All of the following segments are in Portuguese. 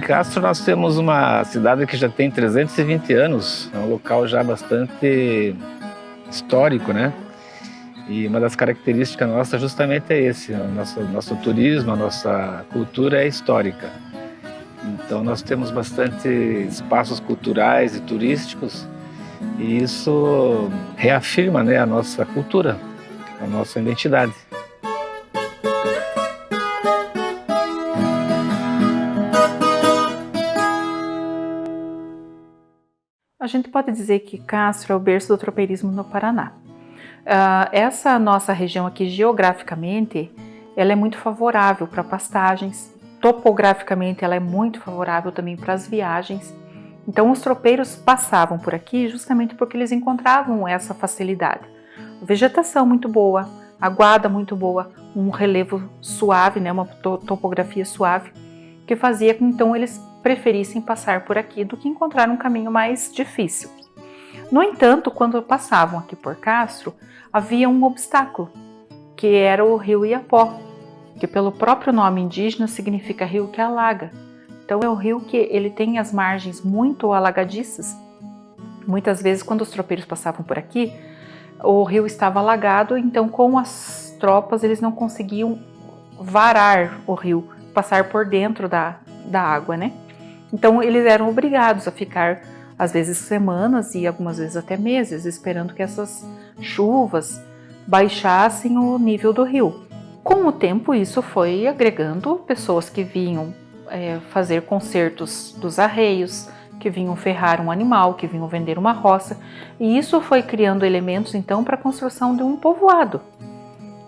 Castro nós temos uma cidade que já tem 320 anos, é um local já bastante histórico, né? E uma das características nossas justamente é esse, o nosso turismo, a nossa cultura é histórica. Então nós temos bastante espaços culturais e turísticos e isso reafirma, né, a nossa cultura, a nossa identidade. A gente pode dizer que Castro é o berço do tropeirismo no Paraná. Essa nossa região aqui, geograficamente, ela é muito favorável para pastagens, topograficamente ela é muito favorável também para as viagens. Então os tropeiros passavam por aqui justamente porque eles encontravam essa facilidade. Vegetação muito boa, aguada muito boa, um relevo suave, né, uma topografia suave, que fazia com que então eles preferissem passar por aqui do que encontrar um caminho mais difícil. No entanto, quando passavam aqui por Castro, havia um obstáculo, que era o rio Iapó, que pelo próprio nome indígena significa rio que alaga. Então é um rio que ele tem as margens muito alagadiças. Muitas vezes quando os tropeiros passavam por aqui, o rio estava alagado, então com as tropas eles não conseguiam varar o rio, passar por dentro da água, né? Então eles eram obrigados a ficar, às vezes semanas e algumas vezes até meses, esperando que essas chuvas baixassem o nível do rio. Com o tempo isso foi agregando pessoas que vinham fazer concertos dos arreios, que vinham ferrar um animal, que vinham vender uma roça, e isso foi criando elementos então para a construção de um povoado,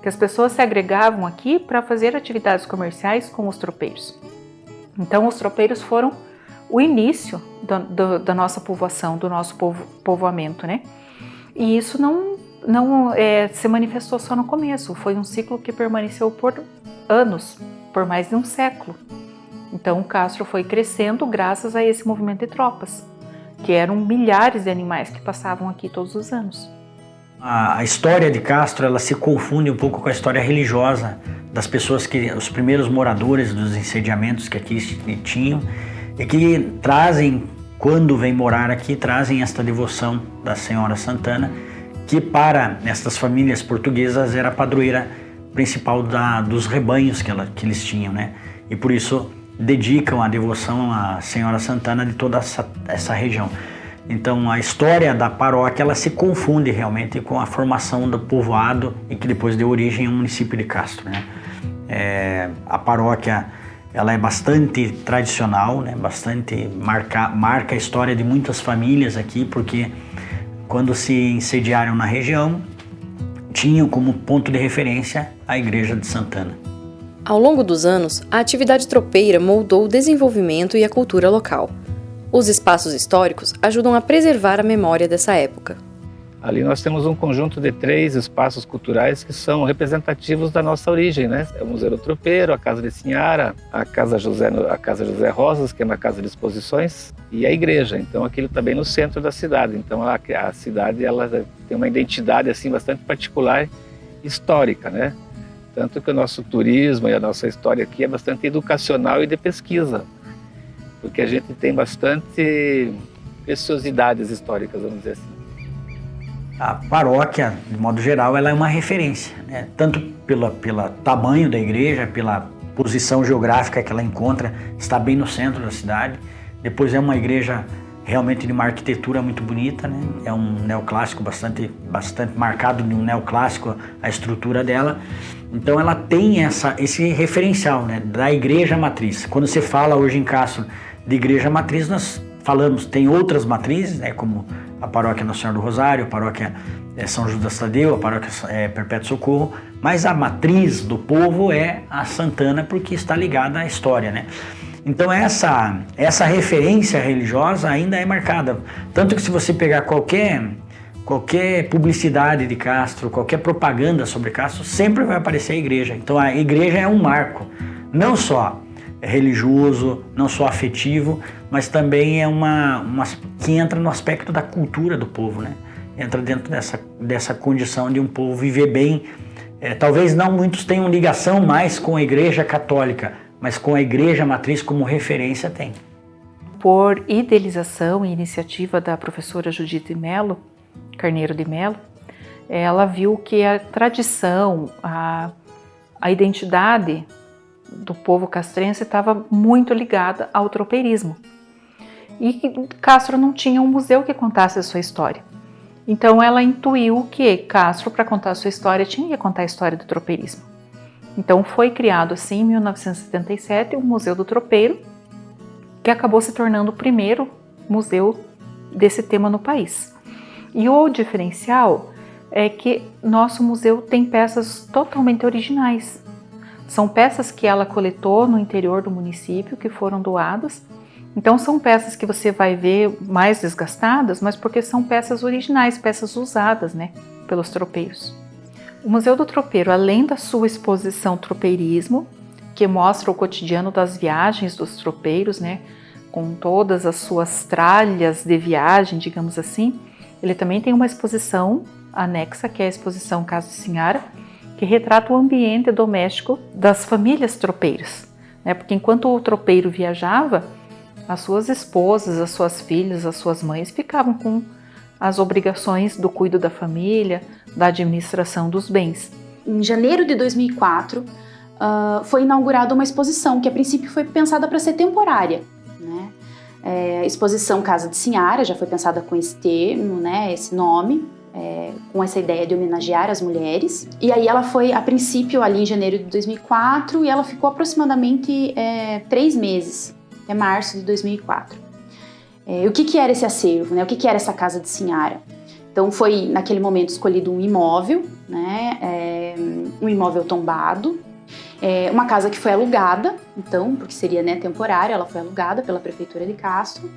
que as pessoas se agregavam aqui para fazer atividades comerciais com os tropeiros. Então os tropeiros foram o início da nossa povoação, do nosso povoamento, né? E isso não se manifestou só no começo, foi um ciclo que permaneceu por anos, por mais de um século. Então Castro foi crescendo graças a esse movimento de tropas, que eram milhares de animais que passavam aqui todos os anos. A história de Castro, ela se confunde um pouco com a história religiosa das pessoas os primeiros moradores dos ensediamentos que aqui tinham e que trazem, quando vêm morar aqui, trazem esta devoção da Senhora Santana, que para estas famílias portuguesas era a padroeira principal dos rebanhos que eles tinham, né? E por isso dedicam a devoção à Senhora Santana de toda essa região. Então a história da paróquia ela se confunde realmente com a formação do povoado e que depois deu origem ao município de Castro, né? A paróquia ela é bastante tradicional, né? Bastante marca a história de muitas famílias aqui, porque quando se insediaram na região tinham como ponto de referência a Igreja de Santana. Ao longo dos anos, a atividade tropeira moldou o desenvolvimento e a cultura local. Os espaços históricos ajudam a preservar a memória dessa época. Ali nós temos um conjunto de 3 espaços culturais que são representativos da nossa origem, né? É o Museu do Tropeiro, a Casa de Sinhara, a Casa José Rosas, que é uma casa de exposições, e a igreja. Então aquilo também no centro da cidade. Então a cidade ela tem uma identidade assim bastante particular, histórica, né? Tanto que o nosso turismo e a nossa história aqui é bastante educacional e de pesquisa, porque a gente tem bastante preciosidades históricas, vamos dizer assim. A paróquia, de modo geral, ela é uma referência, né? Tanto pelo tamanho da igreja, pela posição geográfica que ela encontra, está bem no centro da cidade. Depois é uma igreja realmente de uma arquitetura muito bonita, né? É um neoclássico bastante marcado de um neoclássico a estrutura dela. Então ela tem esse referencial, né, da igreja matriz. Quando se fala hoje em Castro de igreja matriz, nós falamos, tem outras matrizes, né, como a paróquia Nossa Senhora do Rosário, a paróquia São Judas Tadeu, a paróquia Perpétuo Socorro, mas a matriz do povo é a Santana, porque está ligada à história, né? Então essa referência religiosa ainda é marcada, tanto que se você pegar qualquer publicidade de Castro, qualquer propaganda sobre Castro, sempre vai aparecer a igreja. Então a igreja é um marco, não só religioso, não só afetivo, mas também é que entra no aspecto da cultura do povo, né? Entra dentro dessa condição de um povo viver bem. Talvez não muitos tenham ligação mais com a igreja católica, mas com a igreja matriz como referência tem. por idealização e iniciativa da professora Judite Carneiro de Mello, ela viu que a tradição, a identidade do povo castrense estava muito ligada ao tropeirismo. E Castro não tinha um museu que contasse a sua história. Então ela intuiu que Castro, para contar a sua história, tinha que contar a história do tropeirismo. Então foi criado assim, em 1977, o Museu do Tropeiro, que acabou se tornando o primeiro museu desse tema no país. E o diferencial é que nosso museu tem peças totalmente originais. São peças que ela coletou no interior do município, que foram doadas. Então são peças que você vai ver mais desgastadas, mas porque são peças originais, peças usadas, né, pelos tropeiros. O Museu do Tropeiro, além da sua exposição Tropeirismo, que mostra o cotidiano das viagens dos tropeiros, né, com todas as suas tralhas de viagem, digamos assim, ele também tem uma exposição anexa, que é a exposição Casa de Sinhara, que retrata o ambiente doméstico das famílias tropeiras, né, porque enquanto o tropeiro viajava, as suas esposas, as suas filhas, as suas mães ficavam com as obrigações do cuidado da família, da administração dos bens. Em janeiro de 2004, foi inaugurada uma exposição que a princípio foi pensada para ser temporária, né? A exposição Casa de Sinhara já foi pensada com esse termo, né, esse nome, com essa ideia de homenagear as mulheres. E aí ela foi, a princípio, ali em janeiro de 2004, e ela ficou aproximadamente 3 meses, até março de 2004. O que era esse acervo, né? O que era essa Casa de Sinhara? Então foi, naquele momento, escolhido um imóvel, né? Um imóvel tombado, uma casa que foi alugada, então, porque seria, né, temporária, ela foi alugada pela Prefeitura de Castro,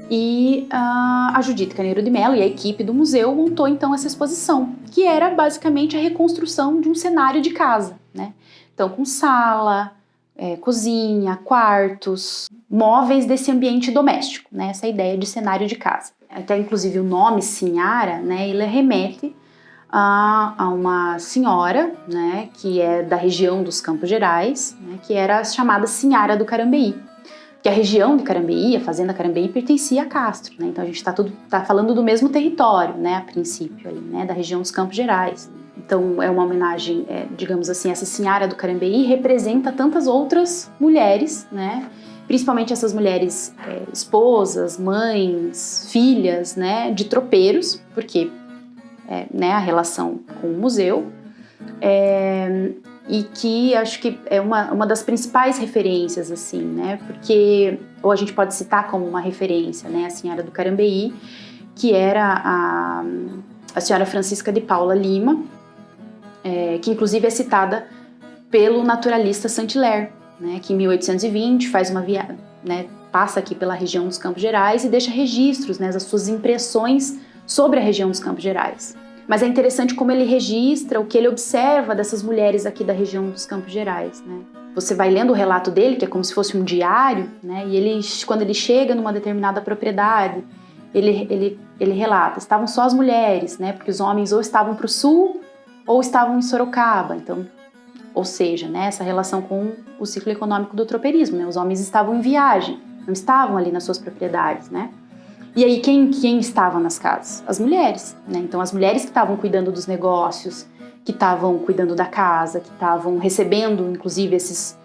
e a Judite Carneiro de Mello e a equipe do museu montou então essa exposição, que era basicamente a reconstrução de um cenário de casa, né? Então com sala, cozinha, quartos, móveis desse ambiente doméstico, né? Essa ideia de cenário de casa. Até inclusive o nome Sinhara, né, ele remete a uma senhora, né, que é da região dos Campos Gerais, né, que era a chamada Sinhara do Carambeí. Que a região de Carambeí, a fazenda Carambeí, pertencia a Castro, né? Então a gente tá falando do mesmo território, né, a princípio, ali, né, da região dos Campos Gerais. Então é uma homenagem, digamos assim, essa Sinhara do Carambeí representa tantas outras mulheres, né? Principalmente essas mulheres esposas, mães, filhas, né, de tropeiros, porque né, a relação com o museu, e que acho que é uma das principais referências, assim, né, porque, ou a gente pode citar como uma referência, né, a Sinhara do Carambeí, que era a senhora Francisca de Paula Lima, que inclusive é citada pelo naturalista Saint-Hilaire, né, que em 1820 faz uma viagem, né, passa aqui pela região dos Campos Gerais e deixa registros, né, das suas impressões sobre a região dos Campos Gerais. Mas é interessante como ele registra o que ele observa dessas mulheres aqui da região dos Campos Gerais, né. Você vai lendo o relato dele, que é como se fosse um diário, né, e ele, quando ele chega numa determinada propriedade, ele relata, estavam só as mulheres, né, porque os homens ou estavam para o sul ou estavam em Sorocaba, então, ou seja, né, essa relação com o ciclo econômico do tropeirismo, né, os homens estavam em viagem, não estavam ali nas suas propriedades, né. E aí quem estava nas casas? As mulheres, né, então as mulheres que estavam cuidando dos negócios, que estavam cuidando da casa, que estavam recebendo, inclusive, esses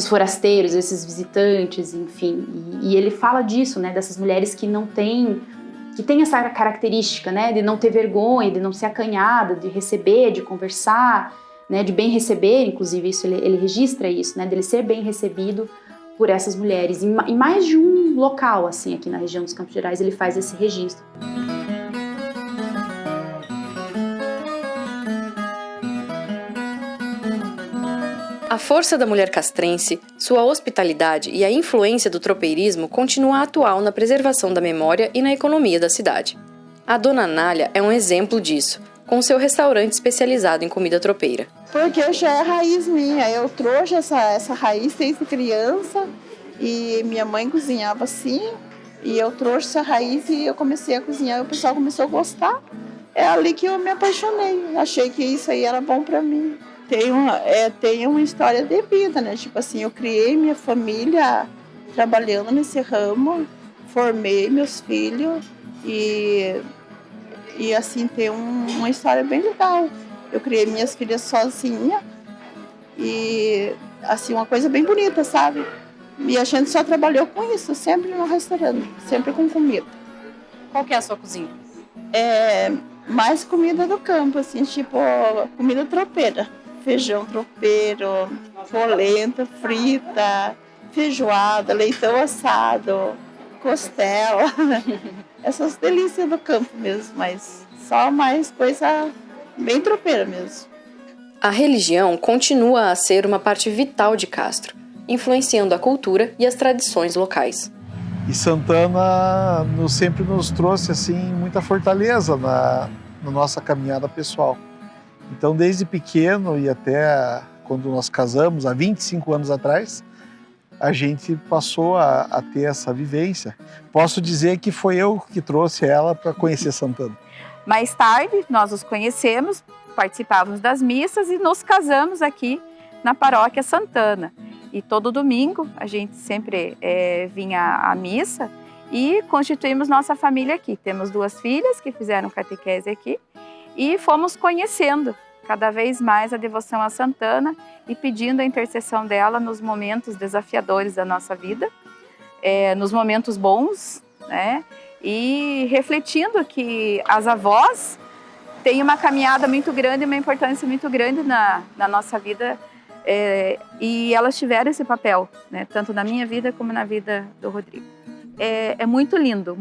forasteiros, esses visitantes, enfim, e ele fala disso, né, dessas mulheres que tem essa característica, né, de não ter vergonha, de não ser acanhada, de receber, de conversar, né, de bem receber, inclusive isso ele registra isso, né, dele ser bem recebido por essas mulheres. Em mais de um local, assim, aqui na região dos Campos Gerais, ele faz esse registro. A força da mulher castrense, sua hospitalidade e a influência do tropeirismo continua atual na preservação da memória e na economia da cidade. A Dona Anália é um exemplo disso, com seu restaurante especializado em comida tropeira. Porque já é raiz minha, eu trouxe essa raiz desde criança e minha mãe cozinhava assim, e eu trouxe essa raiz e eu comecei a cozinhar e o pessoal começou a gostar. É ali que eu me apaixonei, achei que isso aí era bom para mim. Tem uma história de vida, né? Tipo assim, eu criei minha família trabalhando nesse ramo, formei meus filhos e assim, tem uma história bem legal. Eu criei minhas filhas sozinha e, assim, uma coisa bem bonita, sabe? E a gente só trabalhou com isso, sempre no restaurante, sempre com comida. Qual que é a sua cozinha? Mais comida do campo, assim, tipo comida tropeira. Feijão tropeiro, polenta frita, feijoada, leitão assado, costela. Essas delícias do campo mesmo, mas só mais coisa bem tropeira mesmo. A religião continua a ser uma parte vital de Castro, influenciando a cultura e as tradições locais. E Santana sempre nos trouxe assim muita fortaleza na nossa caminhada pessoal. Então, desde pequeno e até quando nós casamos, há 25 anos atrás, a gente passou a ter essa vivência. Posso dizer que foi eu que trouxe ela para conhecer Santana. Mais tarde, nós os conhecemos, participávamos das missas e nos casamos aqui na paróquia Santana. E todo domingo a gente sempre vinha à missa e constituímos nossa família aqui. Temos 2 filhas que fizeram catequese aqui e fomos conhecendo cada vez mais a devoção a Santana e pedindo a intercessão dela nos momentos desafiadores da nossa vida, nos momentos bons, né? E refletindo que as avós têm uma caminhada muito grande, uma importância muito grande na nossa vida, e elas tiveram esse papel, né? Tanto na minha vida como na vida do Rodrigo. É muito lindo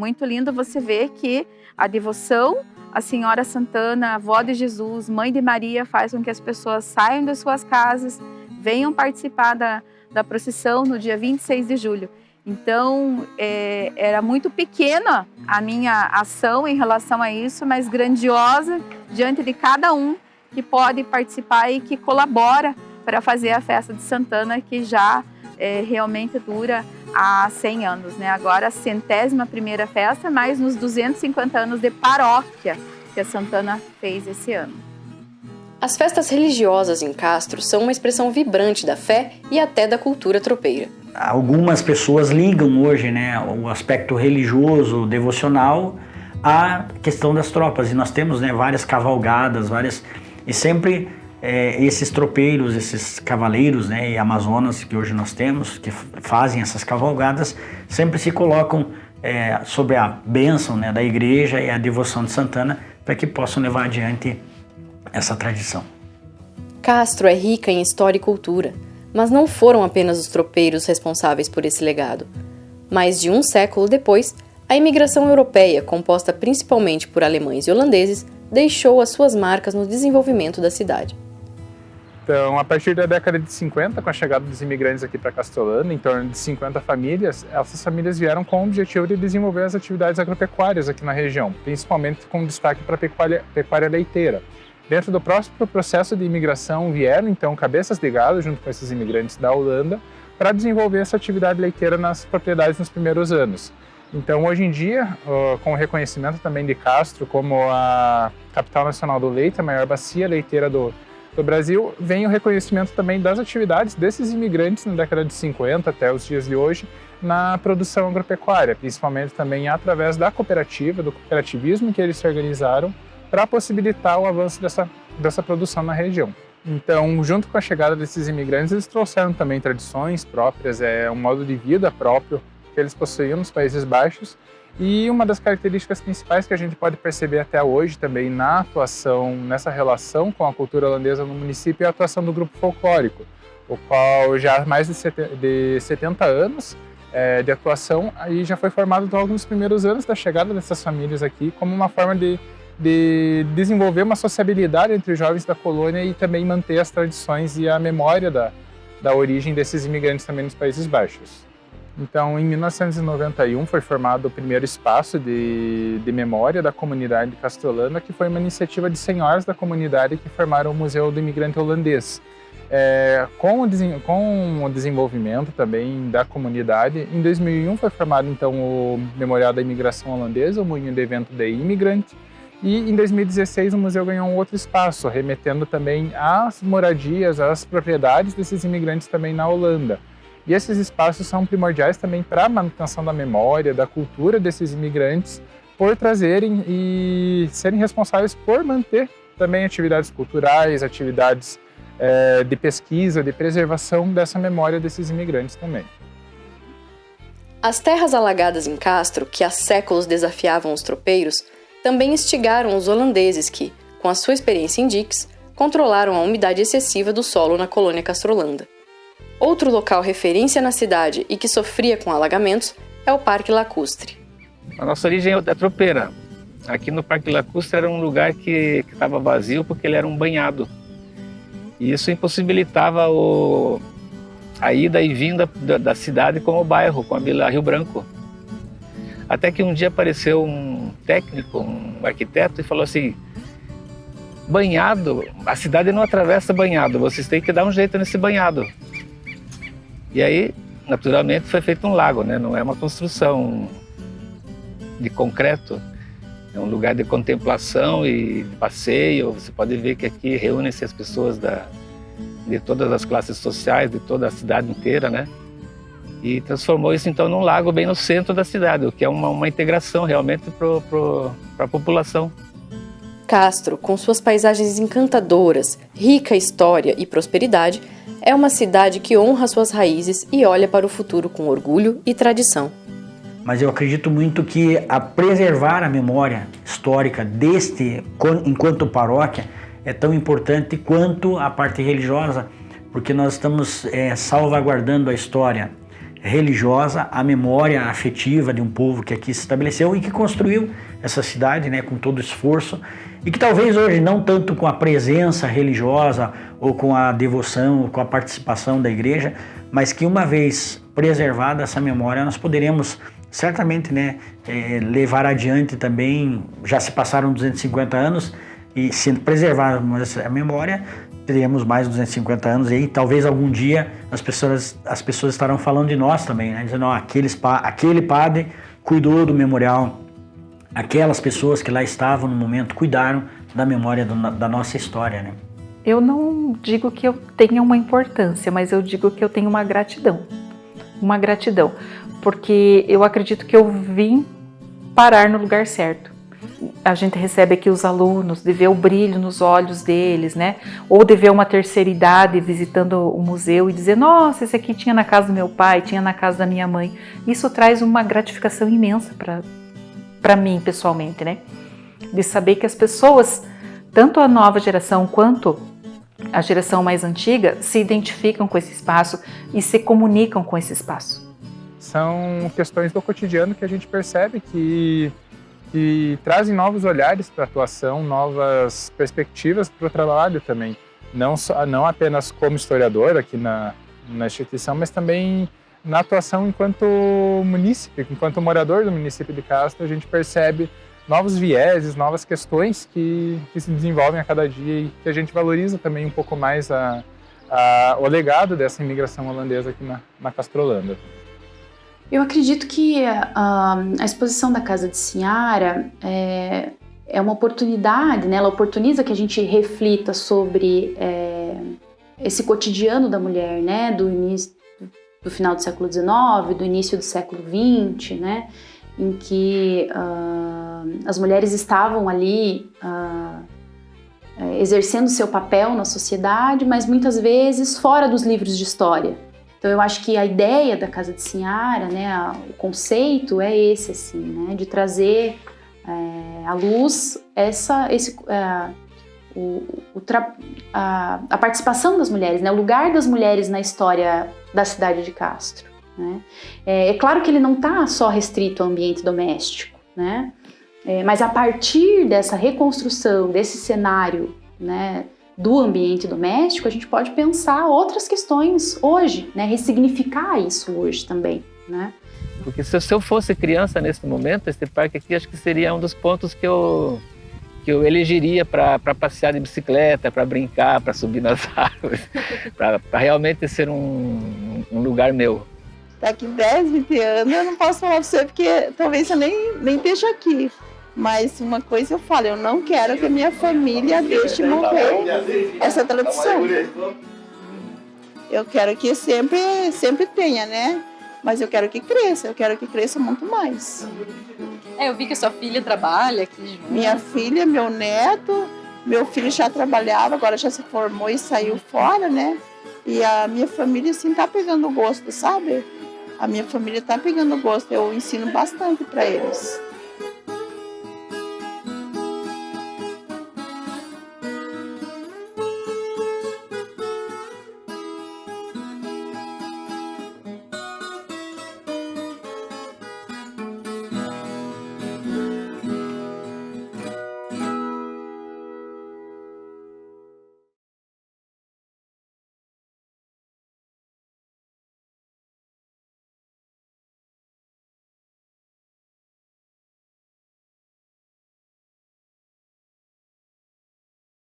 você ver que a devoção a Senhora Santana, a avó de Jesus, mãe de Maria, faz com que as pessoas saiam das suas casas, venham participar da procissão no dia 26 de julho. Então, era muito pequena a minha ação em relação a isso, mas grandiosa diante de cada um que pode participar e que colabora para fazer a festa de Santana, que já realmente dura há 100 anos, né? Agora a 101ª festa, mais nos 250 anos de paróquia que a Santana fez esse ano. As festas religiosas em Castro são uma expressão vibrante da fé e até da cultura tropeira. Algumas pessoas ligam hoje, né, o aspecto religioso, devocional, à questão das tropas. E nós temos, né, várias cavalgadas, e sempre esses tropeiros, esses cavaleiros, né, e amazonas que hoje nós temos, que fazem essas cavalgadas, sempre se colocam sobre a bênção, né, da igreja e a devoção de Santana, para que possam levar adiante essa tradição. Castro é rica em história e cultura, mas não foram apenas os tropeiros responsáveis por esse legado. Mais de um século depois, a imigração europeia, composta principalmente por alemães e holandeses, deixou as suas marcas no desenvolvimento da cidade. Então, a partir da década de 50, com a chegada dos imigrantes aqui para Castolândia, em torno de 50 famílias, essas famílias vieram com o objetivo de desenvolver as atividades agropecuárias aqui na região, principalmente com destaque para a pecuária leiteira. Dentro do próprio processo de imigração vieram, então, cabeças de gado, junto com esses imigrantes da Holanda, para desenvolver essa atividade leiteira nas propriedades nos primeiros anos. Então, hoje em dia, com o reconhecimento também de Castro como a capital nacional do leite, a maior bacia leiteira do Brasil, vem o reconhecimento também das atividades desses imigrantes na década de 50 até os dias de hoje na produção agropecuária, principalmente também através da cooperativa, do cooperativismo que eles se organizaram para possibilitar o avanço dessa produção na região. Então, junto com a chegada desses imigrantes, eles trouxeram também tradições próprias, um modo de vida próprio que eles possuíam nos Países Baixos. E uma das características principais que a gente pode perceber até hoje também na atuação, nessa relação com a cultura holandesa no município, é a atuação do grupo folclórico, o qual já há mais de 70 anos de atuação aí já foi formado logo nos primeiros anos da chegada dessas famílias aqui, como uma forma de desenvolver uma sociabilidade entre os jovens da colônia e também manter as tradições e a memória da origem desses imigrantes também nos Países Baixos. Então, em 1991 foi formado o primeiro espaço de memória da comunidade de Castolândia, que foi uma iniciativa de senhoras da comunidade que formaram o Museu do Imigrante Holandês. Com o desenvolvimento também da comunidade, em 2001 foi formado então o Memorial da Imigração Holandesa, o Moinho de Evento de Imigrante, e em 2016 o museu ganhou um outro espaço, remetendo também às moradias, às propriedades desses imigrantes também na Holanda. E esses espaços são primordiais também para a manutenção da memória, da cultura desses imigrantes, por trazerem e serem responsáveis por manter também atividades culturais, atividades de pesquisa, de preservação dessa memória desses imigrantes também. As terras alagadas em Castro, que há séculos desafiavam os tropeiros, também instigaram os holandeses que, com a sua experiência em diques, controlaram a umidade excessiva do solo na colônia castrolanda. Outro local referência na cidade e que sofria com alagamentos é o Parque Lacustre. A nossa origem é tropeira. Aqui no Parque Lacustre era um lugar que estava vazio porque ele era um banhado. E isso impossibilitava a ida e vinda da cidade com o bairro, com a Vila Rio Branco. Até que um dia apareceu um técnico, um arquiteto, e falou assim: banhado, a cidade não atravessa banhado, vocês têm que dar um jeito nesse banhado. E aí, naturalmente, foi feito um lago, né? Não é uma construção de concreto, é um lugar de contemplação e de passeio. Você pode ver que aqui reúnem-se as pessoas de todas as classes sociais, de toda a cidade inteira, né? E transformou isso então num lago bem no centro da cidade, o que é uma integração realmente para a população. Castro, com suas paisagens encantadoras, rica história e prosperidade, é uma cidade que honra suas raízes e olha para o futuro com orgulho e tradição. Mas eu acredito muito que a preservar a memória histórica enquanto paróquia, é tão importante quanto a parte religiosa, porque nós estamos salvaguardando a história religiosa, a memória afetiva de um povo que aqui se estabeleceu e que construiu essa cidade, né, com todo esforço, e que talvez hoje não tanto com a presença religiosa ou com a devoção ou com a participação da igreja, mas que uma vez preservada essa memória nós poderemos certamente, né, levar adiante também. Já se passaram 250 anos e se preservarmos a memória teríamos mais 250 anos, e aí talvez algum dia as pessoas estarão falando de nós também, né? Dizendo: aquele padre cuidou do memorial, aquelas pessoas que lá estavam no momento cuidaram da memória da nossa história, né? Eu não digo que eu tenha uma importância, mas eu digo que eu tenho uma gratidão, porque eu acredito que eu vim parar no lugar certo. A gente recebe aqui os alunos, de ver o brilho nos olhos deles, né? Ou de ver uma terceira idade visitando o museu e dizer: nossa, esse aqui tinha na casa do meu pai, tinha na casa da minha mãe. Isso traz uma gratificação imensa para mim, pessoalmente, né? De saber que as pessoas, tanto a nova geração quanto a geração mais antiga, se identificam com esse espaço e se comunicam com esse espaço. São questões do cotidiano que a gente percebe que trazem novos olhares para a atuação, novas perspectivas para o trabalho também. Não apenas como historiador aqui na instituição, mas também na atuação enquanto munícipe, enquanto morador do município de Castro. A gente percebe novos vieses, novas questões que se desenvolvem a cada dia e que a gente valoriza também um pouco mais o legado dessa imigração holandesa aqui na Castrolanda. Eu acredito que a exposição da Casa de Sinhara é uma oportunidade, né? Ela oportuniza que a gente reflita sobre esse cotidiano da mulher, né? Do final do século XIX, do início do século XX, né? Em que as mulheres estavam ali exercendo seu papel na sociedade, mas muitas vezes fora dos livros de história. Então eu acho que a ideia da Casa de Sinhara, né, o conceito é esse, assim, né, de trazer à luz a participação das mulheres, né, o lugar das mulheres na história da cidade de Castro, né. É claro que ele não está só restrito ao ambiente doméstico, né, mas a partir dessa reconstrução, desse cenário, né, do ambiente doméstico, a gente pode pensar outras questões hoje, né? Ressignificar isso hoje também, né? Porque se eu fosse criança nesse momento, esse parque aqui acho que seria um dos pontos que eu elegeria para passear de bicicleta, para brincar, para subir nas árvores, para realmente ser um lugar meu. Daqui 10, 20 anos eu não posso falar para você, porque talvez eu nem esteja aqui. Mas uma coisa eu falo: eu não quero que a minha família deixe morrer essa tradição. Eu quero que sempre tenha, né? Mas eu quero que cresça muito mais. Eu vi que a sua filha trabalha aqui junto. Minha filha, meu neto, meu filho já trabalhava, agora já se formou e saiu fora, né? E a minha família, assim, tá pegando gosto, sabe? A minha família tá pegando gosto, eu ensino bastante para eles.